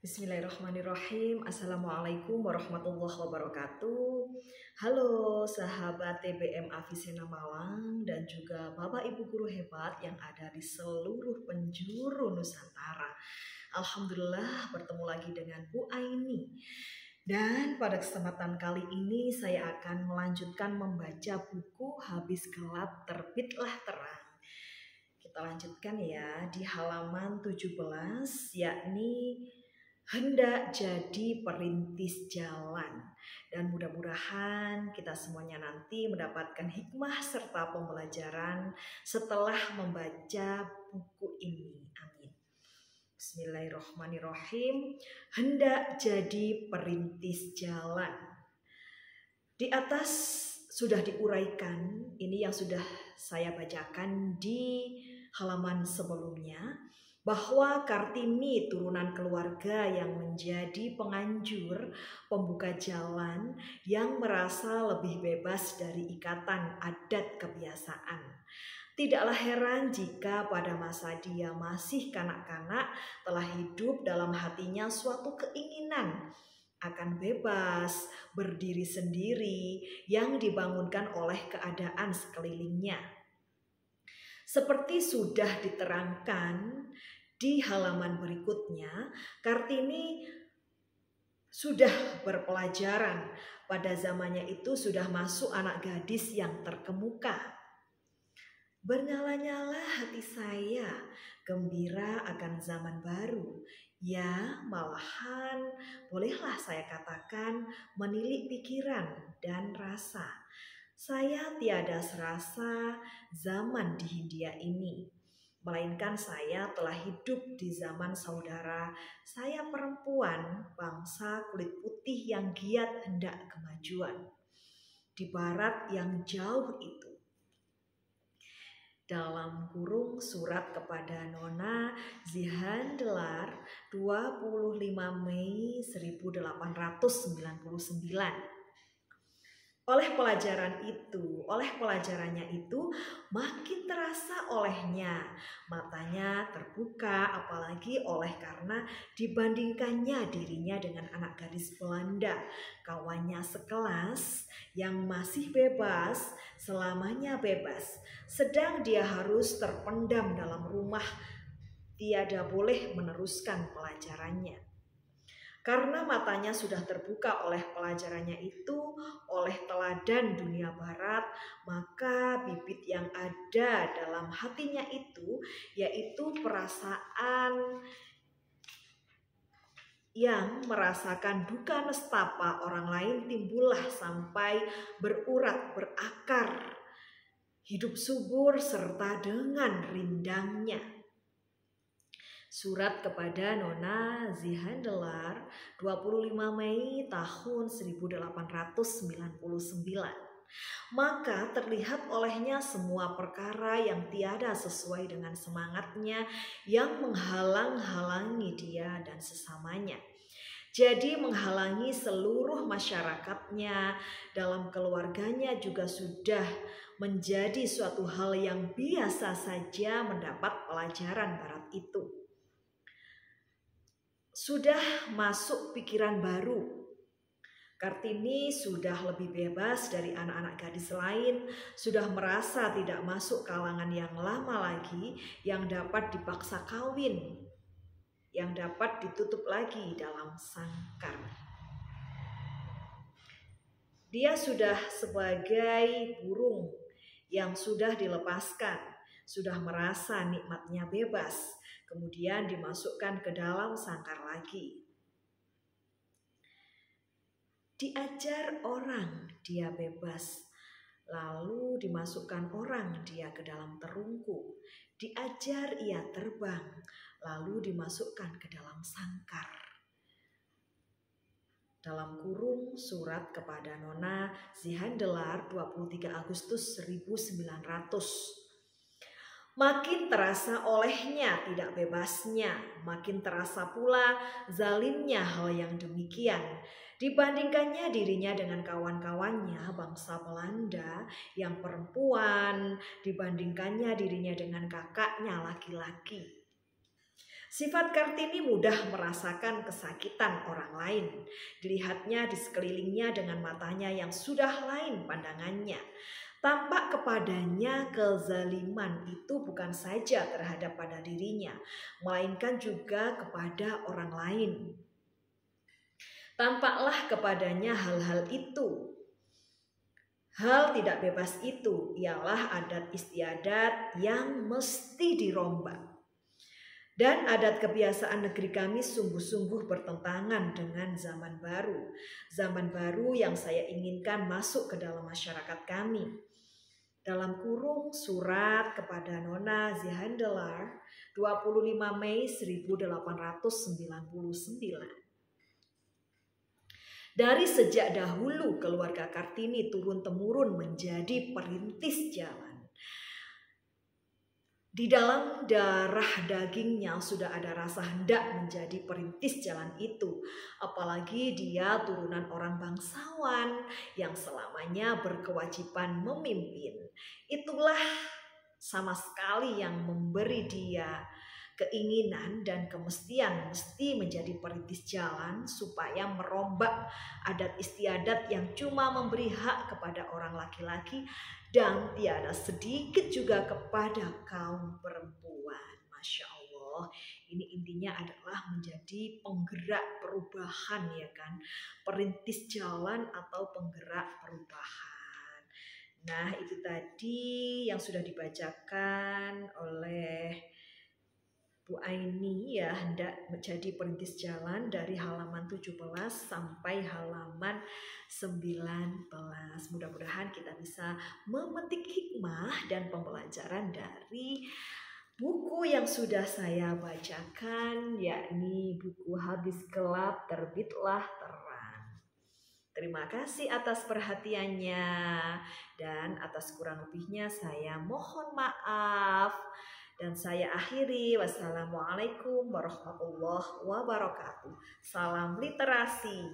Bismillahirrahmanirrahim. Assalamualaikum warahmatullahi wabarakatuh. Halo sahabat TBM Avicenna Malang dan juga Bapak Ibu guru hebat yang ada di seluruh penjuru Nusantara. Alhamdulillah bertemu lagi dengan Bu Aini. Dan pada kesempatan kali ini saya akan melanjutkan membaca buku Habis Gelap Terbitlah Terang. Kita lanjutkan ya di halaman 17, yakni hendak jadi perintis jalan. Dan mudah-mudahan kita semuanya nanti mendapatkan hikmah serta pembelajaran setelah membaca buku ini. Amin. Bismillahirrahmanirrahim. Hendak jadi perintis jalan. Di atas sudah diuraikan, ini yang sudah saya bacakan di halaman sebelumnya, bahwa Kartini turunan keluarga yang menjadi penganjur, pembuka jalan, yang merasa lebih bebas dari ikatan adat kebiasaan. Tidaklah heran jika pada masa dia masih kanak-kanak telah hidup dalam hatinya suatu keinginan akan bebas, berdiri sendiri yang dibangunkan oleh keadaan sekelilingnya. Seperti sudah diterangkan di halaman berikutnya, Kartini sudah berpelajaran. Pada zamannya itu sudah masuk anak gadis yang terkemuka. Bernyala-nyala hati saya, gembira akan zaman baru. Ya, malahan bolehlah saya katakan menilik pikiran dan rasa. Saya tiada serasa zaman di Hindia ini, melainkan saya telah hidup di zaman saudara saya perempuan bangsa kulit putih yang giat hendak kemajuan. Di barat yang jauh itu. Dalam kurung surat kepada Nona Zihandelar 25 Mei 1899. Oleh pelajarannya itu makin terasa olehnya, matanya terbuka, apalagi oleh karena dibandingkannya dirinya dengan anak gadis Belanda, kawannya sekelas yang masih bebas, selamanya bebas, sedang dia harus terpendam dalam rumah, tiada boleh meneruskan pelajarannya. Karena matanya sudah terbuka oleh pelajarannya itu, oleh teladan dunia barat, maka bibit yang ada dalam hatinya itu, yaitu perasaan yang merasakan duka nestapa orang lain, timbullah sampai berurat, berakar, hidup subur serta dengan rindangnya. Surat kepada Nona Zihandelar 25 Mei tahun 1899. Maka terlihat olehnya semua perkara yang tiada sesuai dengan semangatnya yang menghalang-halangi dia dan sesamanya. Jadi menghalangi seluruh masyarakatnya, dalam keluarganya juga sudah menjadi suatu hal yang biasa saja mendapat pelajaran barat itu. Sudah masuk pikiran baru. Kartini sudah lebih bebas dari anak-anak gadis lain, sudah merasa tidak masuk kalangan yang lama lagi, yang dapat dipaksa kawin, yang dapat ditutup lagi dalam sangkar. Dia sudah sebagai burung yang sudah dilepaskan, sudah merasa nikmatnya bebas, kemudian dimasukkan ke dalam sangkar lagi. Diajar orang, dia bebas. Lalu dimasukkan orang, dia ke dalam terungkuk. Diajar, ia terbang. Lalu dimasukkan ke dalam sangkar. Dalam kurung surat kepada Nona Zihandelar 23 Agustus 1900. Makin terasa olehnya tidak bebasnya, makin terasa pula zalimnya hal yang demikian. Dibandingkannya dirinya dengan kawan-kawannya bangsa Belanda yang perempuan, dibandingkannya dirinya dengan kakaknya laki-laki. Sifat Kartini mudah merasakan kesakitan orang lain. Dilihatnya di sekelilingnya dengan matanya yang sudah lain pandangannya. Tampak kepadanya kezaliman itu bukan saja terhadap pada dirinya, melainkan juga kepada orang lain. Tampaklah kepadanya hal-hal itu. Hal tidak bebas itu ialah adat istiadat yang mesti dirombak. Dan adat kebiasaan negeri kami sungguh-sungguh bertentangan dengan zaman baru. Zaman baru yang saya inginkan masuk ke dalam masyarakat kami. Dalam kurung surat kepada Nona Zihandelar 25 Mei 1899. Dari sejak dahulu keluarga Kartini turun-temurun menjadi perintis jalan. Di dalam darah dagingnya sudah ada rasa hendak menjadi perintis jalan itu. Apalagi dia turunan orang bangsawan yang selamanya berkewajiban memimpin. Itulah sama sekali yang memberi dia keinginan dan kemestian mesti menjadi perintis jalan supaya merombak adat istiadat yang cuma memberi hak kepada orang laki-laki dan tiada sedikit juga kepada kaum perempuan. Masya Allah, ini intinya adalah menjadi penggerak perubahan, ya kan, perintis jalan atau penggerak perubahan. Nah, itu tadi yang sudah dibacakan oleh Bu Aini ya, hendak menjadi perintis jalan dari halaman 17 sampai halaman 19. Mudah-mudahan kita bisa memetik hikmah dan pembelajaran dari buku yang sudah saya bacakan, yakni buku Habis Gelap Terbitlah Terang. Terima kasih atas perhatiannya, dan atas kurang lebihnya saya mohon maaf. Dan saya akhiri, wassalamualaikum warahmatullahi wabarakatuh. Salam literasi.